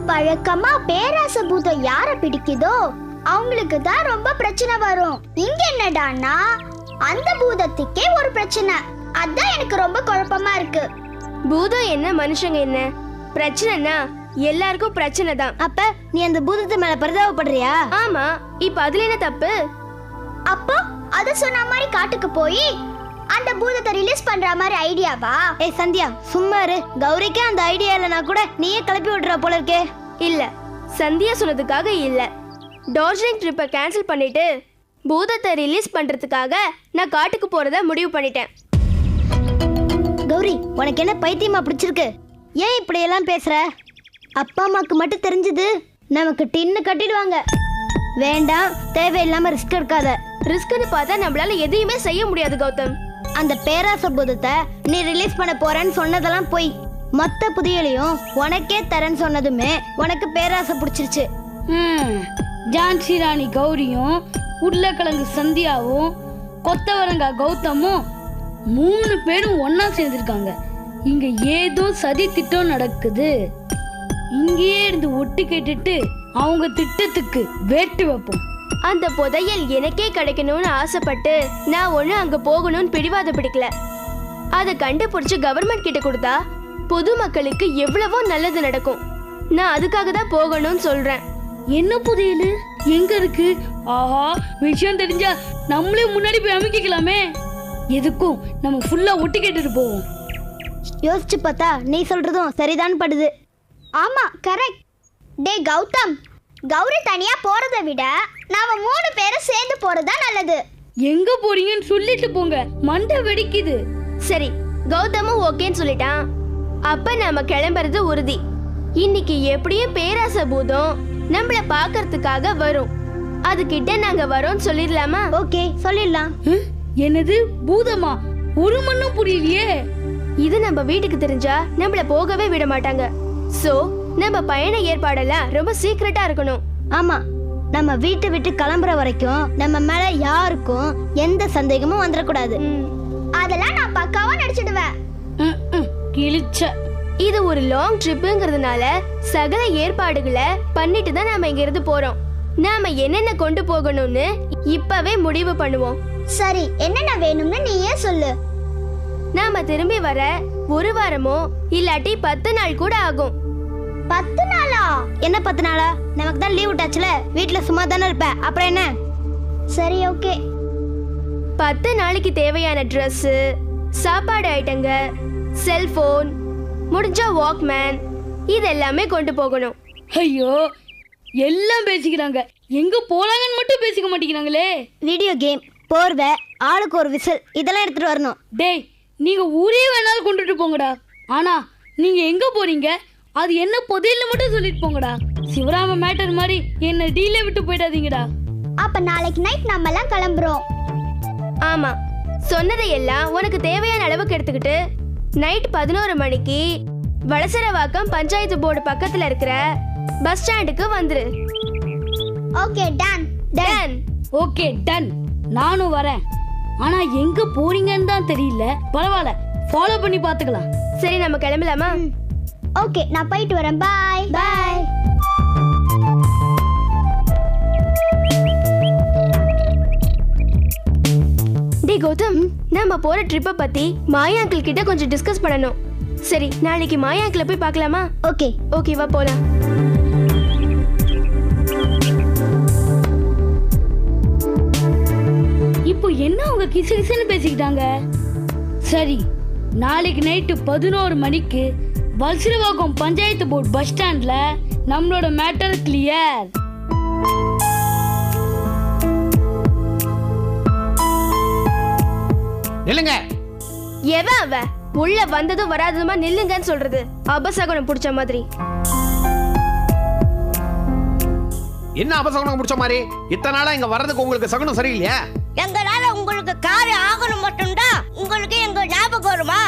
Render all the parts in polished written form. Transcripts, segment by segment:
பழக்கமா பேராசை பூதம் யார பிடிக்குதோ அவங்களுக்கு தான் ரொம்ப பிரச்சனை வரும். இங்க என்னடான்னா அந்த பூதத்துக்கே ஒரு பிரச்சனை. அதான் எனக்கு ரொம்ப குழப்பமா இருக்கு. பூதம் என்ன மனுஷங்க என்ன பிரச்சனைனா எல்லாருக்கும் பிரச்சனை தான். அப்ப நீ அந்த பூதத்து மேல பரிதாபப்படுறியா? ஆமா, இப்ப அதுல என்ன தப்பு? அப்போ அத சொன்ன மாதிரி காட்டுக்கு போய் அந்த பூதத்தை ரிலீஸ் பண்ற மாதிரி ஐடியாவா? ஏய் சந்தியா சும்மா இரு. கௌரிக்கே அந்த ஐடியா இல்லனா கூட நீயே கிளப்பி விடுற போல இருக்கே. இல்ல, சந்தியா சொன்னதுக்காக இல்ல. டார்ஜிலிங் ட்ரிப்பை கேன்சல் பண்ணிட்டு பூதத்தை ரிலீஸ் பண்றதுக்காக நான் காட்டுக்கு போறத முடிவு பண்ணிட்டேன். கௌரி உனக்கு என்ன பைத்தியமா பிடிச்சிருக்கு? ஏன் இப்படி எல்லாம் பேசுற? அப்பா அம்மாக்கு மட்டும் தெரிஞ்சது நமக்கு டின்னு கட்டிடுவாங்க. வேண்டாம், தேவையில்லாம ரிஸ்க் எடுக்காத. ரிஸ்க்னு பார்த்தா நம்மளால எதையுமே செய்ய முடியாது கௌதம். அந்த பேராசை பூதத்தை நீ ரிலீஸ் பண்ண போறேன்னு சொன்னதெல்லாம் போய். மொத்த புதியலையும் உனக்கே தரேன்னு சொன்னதுமே உனக்கு பேராசை பிடிச்சிருச்சு. ஜான்சி ராணி கௌரியும் உருளைக்கிழங்கு சந்தியாவும் கொத்தவரங்கா கௌதமும் 3 பேரும் ஒன்னா சேர்ந்திருக்காங்க. இங்க ஏதோ சதி திட்டம் நடக்குது. இங்கேயே இருந்து ஒட்டு கேட்டுட்டு அவங்க திட்டத்துக்கு வேட்டு வைப்போம். அந்த புதையல் எனக்கே கிடைக்கணும்னு ஆசைப்பட்டு நான் ஒண்ணு அங்க போகணும்னு பிடிவாத பிடிக்கல. அதை கண்டுபிடிச்சு கவர்மெண்ட் கிட்ட கொடுத்தா பொதுமக்களுக்கு எவ்வளவோ நல்லது நடக்கும். நான் அதுக்காக தான் போகணும்னு சொல்றேன். என்ன புதையல் எங்க இருக்கு? ஆஹா, விஷயம் தெரிஞ்சா நம்மளே முன்னாடி போய் அமைக்கலாமே. எதுக்கும் நம்ம ஃபுல்லா ஒட்டு கேட்டுட்டு போவோம். யோசிச்சு பார்த்தா நீ சொல்றதும் சரிதான் படுது. ஆமா, கரெக்ட். டே கௌதம், கௌரி தனியா போறதை விட நாம 3 பேரும் சேர்ந்து போறதா நல்லது. எங்க போறீங்கன்னு சொல்லிட்டு போங்க, மண்டை வெடிக்குது. சரி, கௌதமும் ஓகேன்னு சொல்லிட்டான். அப்ப நாம கிளம்புறது உறுதி. இன்னைக்கு எப்படியும் பேராசை பூதம் நம்மள பாக்கிறதுக்காக வரும். அதுகிட்ட நாங்க வரோம்னு சொல்லிடலாமா? ஓகே, சொல்லிடலாம். என்னது பூதமா? ஒரு மண்ணும் புரியலையே. இது நம்ம வீட்டுக்கு தெரிஞ்சா நம்மள போகவே விட மாட்டாங்க. சோ நம்ம பயண ஏற்பாடெல்லாம் ரொம்ப சீக்ரெட்டா இருக்கணும். ஆமா, நம்ம வீட்டை விட்டு கிளம்புற வரைக்கும் நம்ம மேல யாருக்கும் எந்த சந்தேகமும் வந்துடக்கூடாது. அதெல்லாம் நான் பக்காவா நடிச்சிடுவேன். கிழிச்ச. இது ஒரு லாங் ட்ரிப்புங்கிறதுனால சகல ஏற்பாடுகளை பண்ணிட்டு தான் நாம இங்க இருந்து போறோம். நாம என்னென்ன கொண்டு போகணும்னு இப்பவே முடிவு பண்ணுவோம். சரி, என்னென்ன வேணும்னு நீயே சொல்லு. நாம திரும்பி வர 1 வாரமோ இல்லாட்டி 10 நாள் கூட ஆகும். 10 நாளா? என்ன 10 நாளா? நமக்கு தான் லீவ் விட்டாச்சுல, வீட்டுல சும்மா தானே இருப்ப, அப்புறம் என்ன? சரி, ஓகே. 10 நாளைக்கு தேவையான ட்ரெஸ், சாப்பாடு ஐட்டங்க, செல்போன், முடிஞ்சா வாக்மேன், இதெல்லாமே கொண்டு போகணும். ஐயோ, எல்லாம் பேசிக்கிறாங்க, எங்க போறாங்கன்னு மட்டும் பேசிக்க மாட்டேங்கிறாங்களே. வீடியோ கேம், போர்வை, ஆளுக்கு ஒரு விசில், இதெல்லாம் எடுத்துட்டு வரணும். டேய், நீங்க ஊரே வேணாலும் கொண்டுட்டு போங்கடா. ஆனா நீங்க எங்க போறீங்க, அது என்ன புதையல்னு மட்டும் சொல்லிட்டு போங்கடா. சிவராம மேட்டர் மாதிரி என்ன டீலே விட்டு போயிடாதீங்கடா. அப்ப நாளைக்கு நைட் நம்ம எல்லாம் கிளம்புறோம். ஆமா, சொன்னதையெல்லாம் உனக்கு தேவையான அளவுக்கு எடுத்துக்கிட்டு நைட் 11 மணிக்கு வளசரவாக்கம் பஞ்சாயத்து போர்டு பக்கத்துல இருக்கிற பஸ் ஸ்டாண்டுக்கு வந்துரு. Okay, done. Done. Okay, done. நானும் வரேன். ஆனா எங்க போறீங்கன்னு தான் தெரியல. பரவாயில்ல, ஃபாலோ பண்ணி பாத்துக்கலாம். சரி, நம்ம கிளம்பலாமா? ஓகே, நான் போயிட்டு வரேன். பாய். பாய். டேய் கௌதம், நாம போற ட்ரிப்பை பத்தி மாயா அங்கிள் கிட்ட கொஞ்சம் டிஸ்கஸ் பண்ணணும். சரி, நாளைக்கு மாயா அங்கிளை போய் பார்க்கலாமா? ஓகே. ஓகேவா, போலாம். இப்போ என்ன அவங்க கிசு கிசுன்னு பேசிக்கிட்டாங்க? சரி, நாளைக்கு நைட்டு 11 மணிக்கு வல்சிரவாக்கம் பஞ்சாயத்து போர்டு பஸ் ஸ்டாண்ட்ல நம்மளோட மேட்டர் கிளியர். நில்லுங்க. எவன் அவ? உள்ள வந்ததும் வராததுமா நில்லுங்கன்னு சொல்றது அபசகுனம் பிடிச்ச மாதிரி. என்ன அபசகுனம் பிடிச்ச மாதிரி? இத்தனை நாளா இங்க வர்றதுக்கு உங்களுக்கு சகுனம் சரியில்லையா? எங்களால உங்களுக்கு காரியம் ஆகணும் மட்டும்தான் உங்களுக்கு எங்க ஞாபகம் வருமா?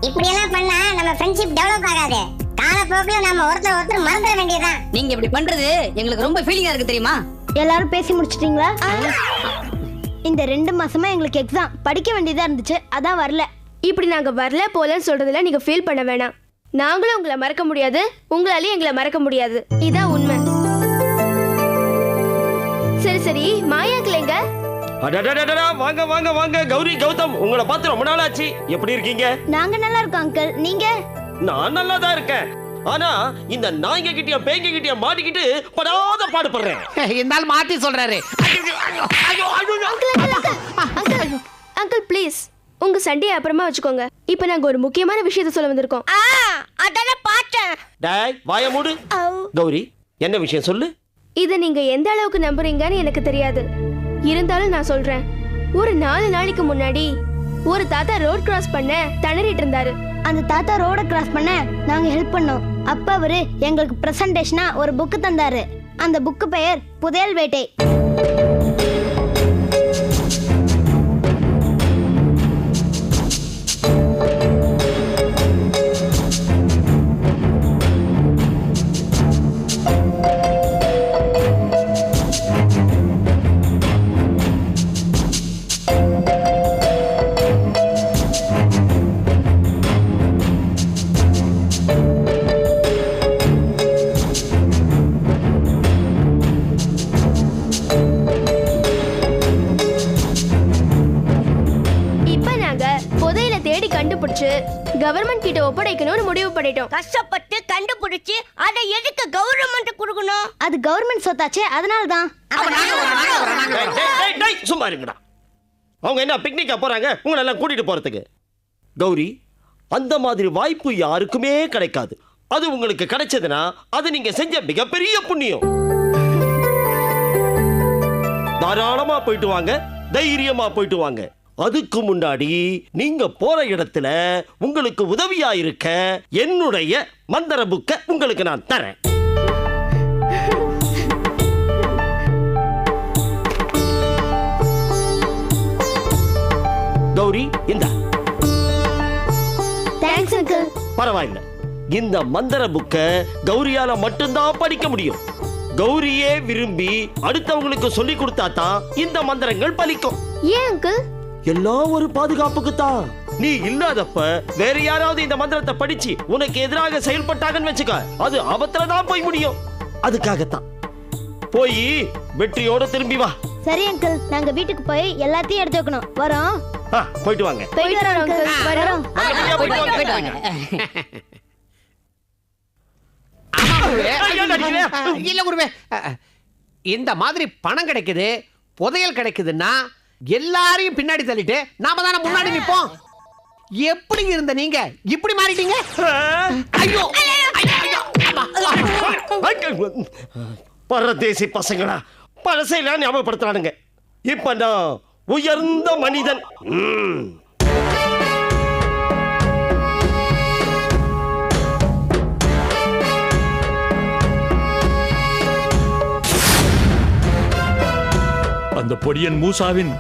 இப்படி எல்லாம் பண்ணா நம்ம ஃப்ரெண்ட்ஷிப் டெவலப் ஆகாது. காலப்போக்குல நம்ம ஒருத்தர் மறந்துட வேண்டியதுதான். நீங்க இப்படி பண்றது எங்களுக்கு ரொம்ப ஃபீலிங்கா இருக்கு தெரியுமா? எல்லாரும் பேசி முடிச்சிட்டீங்களா? இந்த 2 மாசமா எங்களுக்கு எக்ஸாம், படிக்க வேண்டியதா இருந்துச்சு, அதான் வரல. இப்படி நாங்க வரல போலன்னு சொல்றதுல நீங்க ஃபீல் பண்ண வேணாம். நாங்களும் உங்களை மறக்க முடியாது, உங்களாலையும் எங்களை மறக்க முடியாது. இதான் உண்மை. சரி சரி, மாயாக்கள் எங்க? வாங்க வாங்க வாங்க. கௌரி, கௌதம், உங்களை பார்த்து ரொம்ப நாள் ஆச்சு. எப்படி இருக்கீங்க? நாங்க நல்லா இருக்கோம் அங்கிள். நீங்க? நான் நல்லா தான் இருக்கேன். ஆனா இந்த நாய்ங்க கிட்டயா பேய்ங்க கிட்டயா மாட்டிக்கிட்டு படாத பாடுபடுறேன். இந்த ஆள் மாத்தி சொல்றாரு. அங்கிள் ப்ளீஸ், உங்க சண்டையை அப்புறமா வச்சுக்கோங்க. இப்ப நாங்க ஒரு முக்கியமான விஷயத்தை சொல்ல வந்திருக்கோம். அதான பார்த்தேன். டேய், வாய மூடு. கௌரி, என்ன விஷயம் சொல்லு. இதை நீங்க எந்த அளவுக்கு நம்புறீங்கன்னு எனக்கு தெரியாது. இருந்தாலும் நான் சொல்றேன். ஒரு 4 நாளைக்கு முன்னாடி ஒரு தாத்தா ரோட் கிராஸ் பண்ண திணறிட்டு இருந்தாரு. அந்த தாத்தா ரோட கிராஸ் பண்ண நாங்க ஹெல்ப் பண்ணோம். அப்ப அவரு எங்களுக்கு பிரசன்டேஷனா ஒரு புக் தந்தாரு. அந்த புக் பெயர் புதையல் வேட்டை. கவர்மெண்ட் கிட்ட ஒப்படைக்கணும்னு முடிவு பண்ணிட்டோம். கஷ்டப்பட்டு கண்டுபிடிச்சு அதை எதுக்கு கவர்மெண்ட் கொடுக்கணும்? அது கவர்மெண்ட் சொத்தாச்சே, அதனால தான். சும்மா இருங்கடா. அவங்க என்ன பிக்னிக்கா போறாங்க உங்களை எல்லாம் கூட்டிட்டு போறதுக்கு? கௌரி, அந்த மாதிரி வாய்ப்பு யாருக்குமே கிடைக்காது. அது உங்களுக்கு கிடைச்சதுன்னா அது நீங்க செஞ்ச மிகப்பெரிய புண்ணியம். தாராளமா போயிட்டு வாங்க, தைரியமா போயிட்டு வாங்க. அதுக்கு முன்னாடி நீங்க போற இடத்துல உங்களுக்கு உதவியா இருக்க என்னுடைய மந்திர புக்க உங்களுக்கு நான் தரேன். கௌரி, இந்த தேங்க்ஸ் அங்கிள். பரவாயில்லை. இந்த மந்திர புக்க கௌரியால மட்டும்தான் படிக்க முடியும். கௌரியே விரும்பி அடுத்தவங்களுக்கு சொல்லி கொடுத்தா தான் இந்த மந்திரங்கள் பலிக்கும். ஏன் அங்கிள்? எல்லாம் ஒரு பாதுகாப்புக்கு தான். நீ இல்லாதப்ப வேற யாராவது இந்த மந்திரத்தை படிச்சு உனக்கு எதிராக செயல்பட்டாங்கன்னு வச்சுக்க, அது ஆபத்துல தான் போய் முடியும். அதுக்காகத்தான். போய் வெற்றியோட திரும்பி வா. சரி அங்கிள், நாங்க வீட்டுக்கு போய் எல்லாத்தையும் எடுத்து வைக்கணும். வரோம். போயிட்டு வாங்க. போயிட்டு வரோம் அங்கிள். வரோம். இல்ல குருவே, இந்த மாதிரி பணம் கிடைக்குது, புதையல் கிடைக்குதுன்னா எல்லாரையும் பின்னாடி தள்ளிட்டு நாம தானே முன்னாடி நிப்போம். எப்படி இருந்த நீங்க இப்படி மாறிட்டீங்க? ஐயோ, பரதேசி பசங்களா, பழசையெல்லாம் ஞாபகப்படுத்துறானுங்க. இப்ப நான் உயர்ந்த மனிதன். அந்த பொடியன் மூசாவின்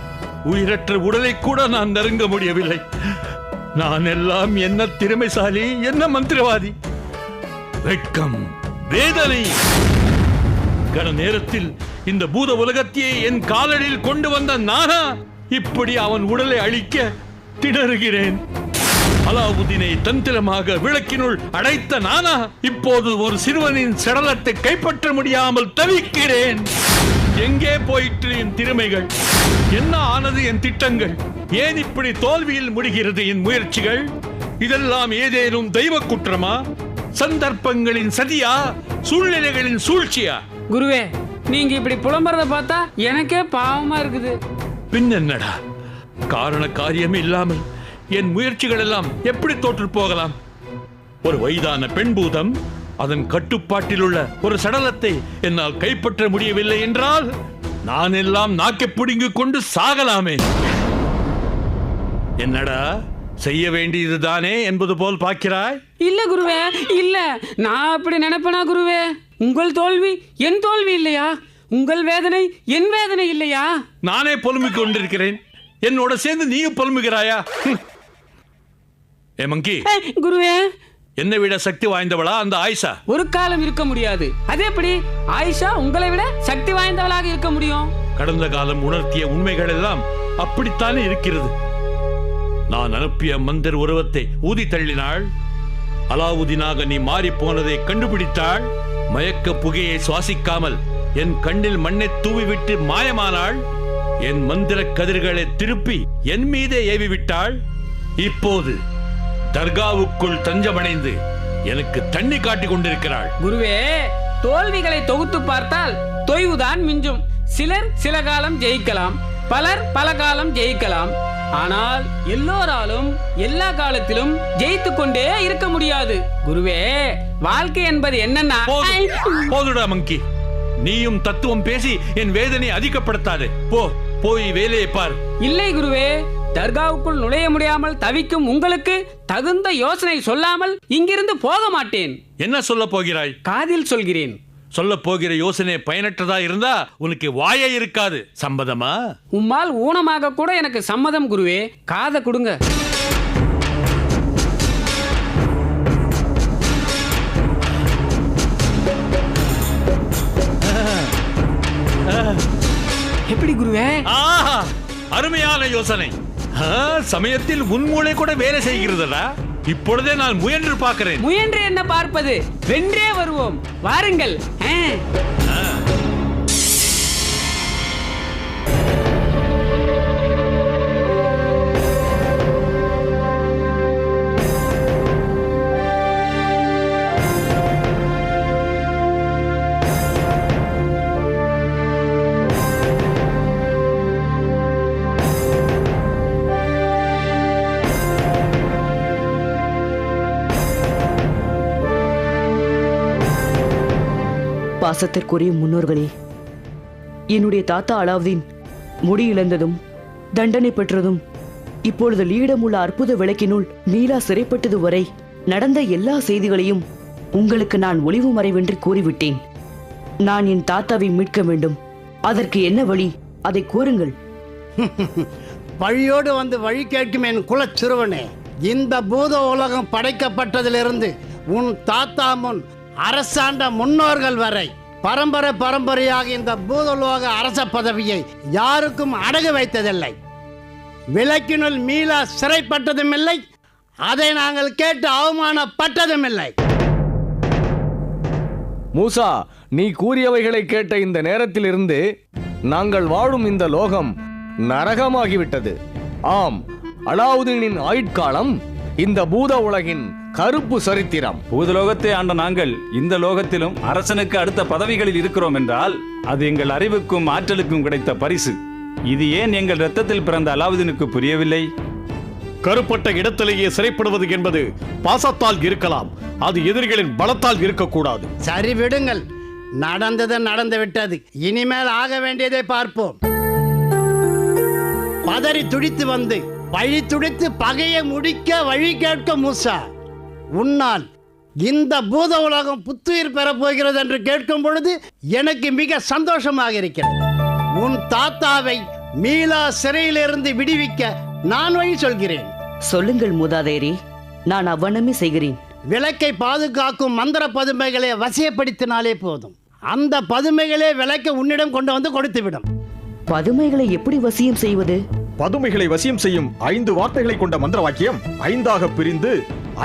உயிரற்ற உடலை கூட நான் நெருங்க முடியவில்லை. நான் எல்லாம் என்ன திறமைசாலி, என்ன மந்திரவாதி. வெட்கம், வேதனை. கன நேரத்தில் இந்த பூத உலகத்தையே என் காலடியில் கொண்டு வந்த நானா இப்படி அவன் உடலை அழிக்க திணறுகிறேன்? அலாவுதீனை தந்திரமாக விளக்கினுள் அடைத்த நானா இப்போது ஒரு சிறுவனின் சடலத்தை கைப்பற்ற முடியாமல் தவிக்கிறேன். எங்கே போயிற்று என் திறமைகள்? என்ன ஆனது என் திட்டங்கள்? ஏன் இப்படி தோல்வியில் முடிகிறது என் முயற்சிகள்? இதெல்லாம் ஏதேனும் தெய்வ குற்றமா, சந்தர்ப்பங்களின் சதியா, சூழ்நிலைகளின் சூழ்ச்சியா? குருவே, நீங்க இப்படி புலம்புறத பார்த்தா எனக்கே பாவமா இருக்குது. பின்னென்னடா, காரண காரியம் இல்லாமல் என் முயற்சிகள் எல்லாம் எப்படி தோற்று போகலாம்? ஒரு வயதான பெண் பூதம், அதன் கட்டுப்பாட்டில் உள்ள ஒரு சடலத்தை என்னால் கைப்பற்ற முடியவில்லை என்றால் நான் எல்லாம் நாக்கை பிடுங்கிக் கொண்டு சாகலாமே. என்னடா, செய்ய வேண்டியதுதானே என்பது போல் பார்க்கிறாய்? இல்ல குருவே, இல்ல. நான் அப்படி நினைப்பனா குருவே? உங்கள் தோல்வி என் தோல்வி இல்லையா? உங்கள் வேதனை என் வேதனை இல்லையா? நானே புலம்பிக் கொண்டிருக்கிறேன், என்னோட சேர்ந்து நீயும் புலம்புகிறாயா? ஏ மங்கி குருவே, என்னை விட சக்தி வாய்ந்தவளா அந்த ஆயிஷா? ஒரு காலம் இருக்க முடியாது. அதே எப்படி ஆயிஷா உங்களை விட சக்தி வாய்ந்தவளாக இருக்க முடியும்? கடந்த காலம் உணர்த்திய உண்மைகள் எல்லாம் அப்படித்தானே இருக்கிறது. நான் அனுப்பிய மந்திர உருவத்தை ஊதி தள்ளினாள். அலாவுதீனாக நீ மாறி போனதை கண்டுபிடித்தாள். மயக்க புகையை சுவாசிக்காமல் என் கண்ணில் மண்ணை தூவிவிட்டு மாயமானாள். என் மந்திர கதிர்களை திருப்பி என் மீதே ஏவி விட்டாள். இப்போது தர்காவுக்குள் தஞ்சமடைந்து எனக்கு தண்ணி காட்டிக் கொண்டிருக்கிறாள். குருவே, தோல்விகளை தொகுத்து பார்த்தால் தொய்வுதான் மிஞ்சும். சிலர் சில காலம் ஜெயிக்கலாம், பலர் பல காலம் ஜெயிக்கலாம். ஆனால் எல்லோராலும் எல்லா காலத்திலும் ஜெயித்து கொண்டே இருக்க முடியாது. குருவே, வாழ்க்கை என்பது என்னன்னா? போதுடா மங்கி, நீயும் தத்துவம் பேசி என் வேதனை அதிகப்படுத்தாதே. போய் வேலையை பார். இல்லை குருவே, தர்காவுக்குள் நுழைய முடியாமல் தவிக்கும் உங்களுக்கு தகுந்த யோசனை சொல்லாமல் இங்கிருந்து போக மாட்டேன். என்ன சொல்ல போகிறாய்? காதில் சொல்கிறேன். சொல்ல போகிற யோசனை பயனற்றதா இருந்தா உனக்கு வாயே இருக்காது. சம்மதமா? உம்மால் ஊனமாக கூட எனக்கு சம்மதம் குருவே. காதை கொடுங்க. எப்படி குருவே? அருமையான யோசனை. சமயத்தில் உன் மூளை கூட வேலை செய்கிறதா? இப்பொழுதே நான் முயன்று பார்க்கிறேன். முயன்று என்ன பார்ப்பது? வென்றே வருவோம். வாருங்கள். பாசத்திற்குரிய முன்னோர்களே, என்னுடைய தாத்தா அலாவுதீன் முடி இழந்ததும் தண்டனை பெற்றதும் இப்பொழுது லீடமுள்ள அற்புத விளக்கினுள் மீளா சிறைப்பட்டது வரை நடந்த எல்லா செய்திகளையும் உங்களுக்கு நான் ஒளிவு மறைவின்றி கூறிவிட்டேன். நான் என் தாத்தாவை மீட்க வேண்டும். அதற்கு என்ன வழி? அதை கூறுங்கள். வழியோடு வந்து வழி கேட்கும் என் குலச் சிறுவனே, இந்த பூத உலகம் படைக்கப்பட்டதிலிருந்து உன் தாத்தா முன் அரசாண்ட முன்னோர்கள் வரை பரம்பரையாக இந்த பூதலோக அரச பதவியை யாருக்கும் அடகு வைத்ததில்லை. விளக்கினுள் மீளா சிறைப்பட்டதும் இல்லை, அதை நாங்கள் கேட்டு அவமானப்பட்டதும் இல்லை. மூசா, நீ கூறியவைகளை கேட்ட இந்த நேரத்திலிருந்து நாங்கள் வாழும் இந்த லோகம் நரகமாகிவிட்டது. ஆம், அலாவுதீனின் ஆயுட்காலம் இந்த பூத உலகின் கருப்பு சரித்திரம். பூதலோகத்தை ஆண்ட நாங்கள் இந்த லோகத்திலும் அரசனுக்கு அடுத்த பதவிகளில் இருக்கிறோம் என்றால் அது எங்கள் அறிவுக்கும் ஆற்றலுக்கும் கிடைத்த பரிசு. இது ஏன் எங்கள் இரத்தத்தில் பிறந்த அலாவுதீனுக்கு புரியவில்லை? கருப்பட்ட இடத்திலேயே சிறைப்படுவது என்பது பாசத்தால் இருக்கலாம், அது எதிரிகளின் பலத்தால் இருக்கக்கூடாது. சரி விடுங்கள், நடந்தது நடந்து விட்டது. இனிமேல் ஆக வேண்டியதை பார்ப்போம். பதறி துடித்து வந்து வழி துடித்து பகையை முடிக்க வழி கேட்க மூசா, உன்னால் இந்த பூத உலகம் புத்துயிர் பெறப் போகிறது என்று கேட்கும் பொழுது எனக்கு மிக சந்தோஷமாக இருக்கிறது. உன் தாத்தாவை மீளா சிறையிலிருந்து விடுவிக்க நான் வழி சொல்கிறேன். சொல்லுங்கள் மூதாதையரே, நான் அவ்வண்ணமே செய்கிறேன். விளக்கை பாதுகாக்கும் மந்திர பதுமைகளை வசியப்படுத்தினாலே போதும். அந்த பதுமைகளே விளக்கை உன்னிடம் கொண்டு வந்து கொடுத்துவிடும். பதுமைகளை எப்படி வசியம் செய்வது? பதுமைகளை வசியம் செய்யும் 5 வார்த்தைகளை கொண்ட மந்திர வாக்கியம் 5ஆக பிரிந்து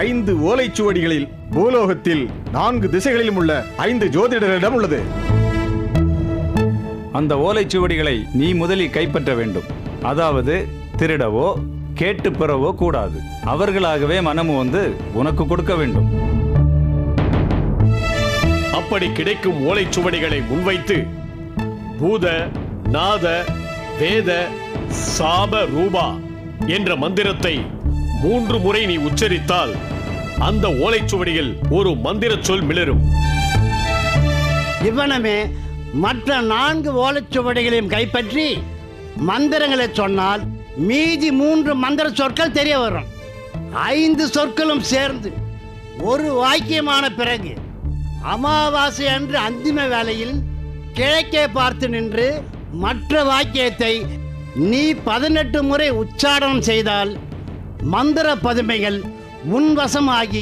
5 ஓலைச்சுவடிகளில் பூலோகத்தில் 4 திசைகளிலும் உள்ள 5 ஜோதிடரிடம் உள்ளது. அந்த ஓலைச்சுவடிகளை நீ முதலில் கைப்பற்ற வேண்டும். அதாவது திருடவோ கேட்டு பெறவோ கூடாது. அவர்களாகவே மனமு வந்து உனக்கு கொடுக்க வேண்டும். அப்படி கிடைக்கும் ஓலைச்சுவடிகளை முன்வைத்து பூத, நாத, வேத, சாப, ரூபா என்ற மந்திரத்தை 3 முறை நீ உச்சரித்தால் அந்த ஓலைச்சுவடியில் ஒரு மந்திர சொல் மிளரும். இவனமே மற்ற 4 ஓலைச்சுவடிகளையும் கைப்பற்றி மந்திரங்களை சொன்னால் மீதி 3 மந்திர சொற்கள் தெரிய வரும். 5 சொற்களும் சேர்ந்து ஒரு வாக்கியமான பிறகு அமாவாசை அன்று அந்திம வேளையில் கிழக்கே பார்த்து நின்று மற்ற வாக்கியத்தை நீ 18 முறை உச்சாரணம் செய்தால் மந்திர பதுமைகள் உன்வசமாகி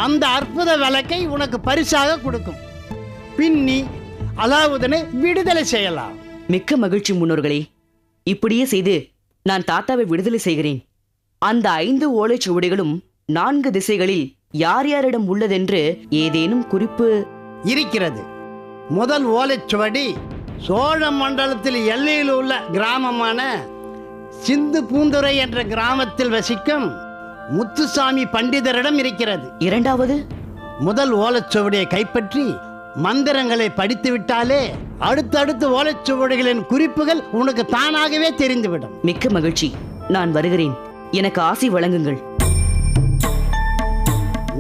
அந்த அற்புத விளக்கை உனக்கு பரிசாக கொடுக்கும். பின் நீ அலாவுதீனை விடுதலை செய்யலாம். மிக்க மகிழ்ச்சி முன்னோர்களே. இப்படியே செய்து நான் தாத்தாவை விடுதலை செய்கிறேன். அந்த 5 ஓலைச்சுவடிகளும் 4 திசைகளில் யார் யாரிடம் உள்ளதென்று ஏதேனும் குறிப்பு இருக்கிறது. முதல் ஓலைச்சுவடி சோழ மண்டலத்தில் எல்லையில் உள்ள கிராமமான சிந்து பூந்துரை என்ற கிராமத்தில் வசிக்கும் முத்துசாமி பண்டிதரிடம் இருக்கிறது. இரண்டாவது முதல் ஓலைச்சுவடியை கைப்பற்றி மந்திரங்களை படித்து விட்டாலே அடுத்தடுத்த ஓலைச்சுவடிகளின் குறிப்புகள் உனக்கு தானாகவே தெரிந்துவிடும். மிக்க மகிழ்ச்சி. நான் வருகிறேன். எனக்கு ஆசி வழங்குங்கள்.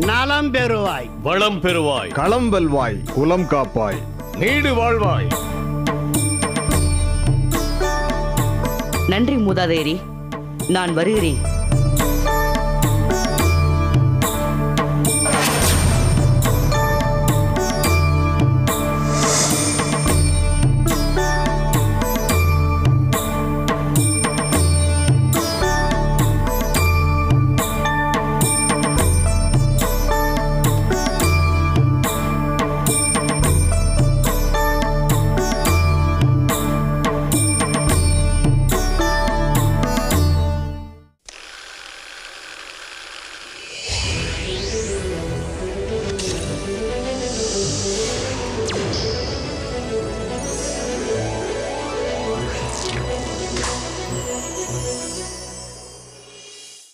நலம் பெறுவாய், வளம் பெறுவாய், களம் வெல்வாய், குலம் காப்பாய், நீடு வாழ்வாய். நன்றி மூதாதையரே. நான் வருகிறேன்.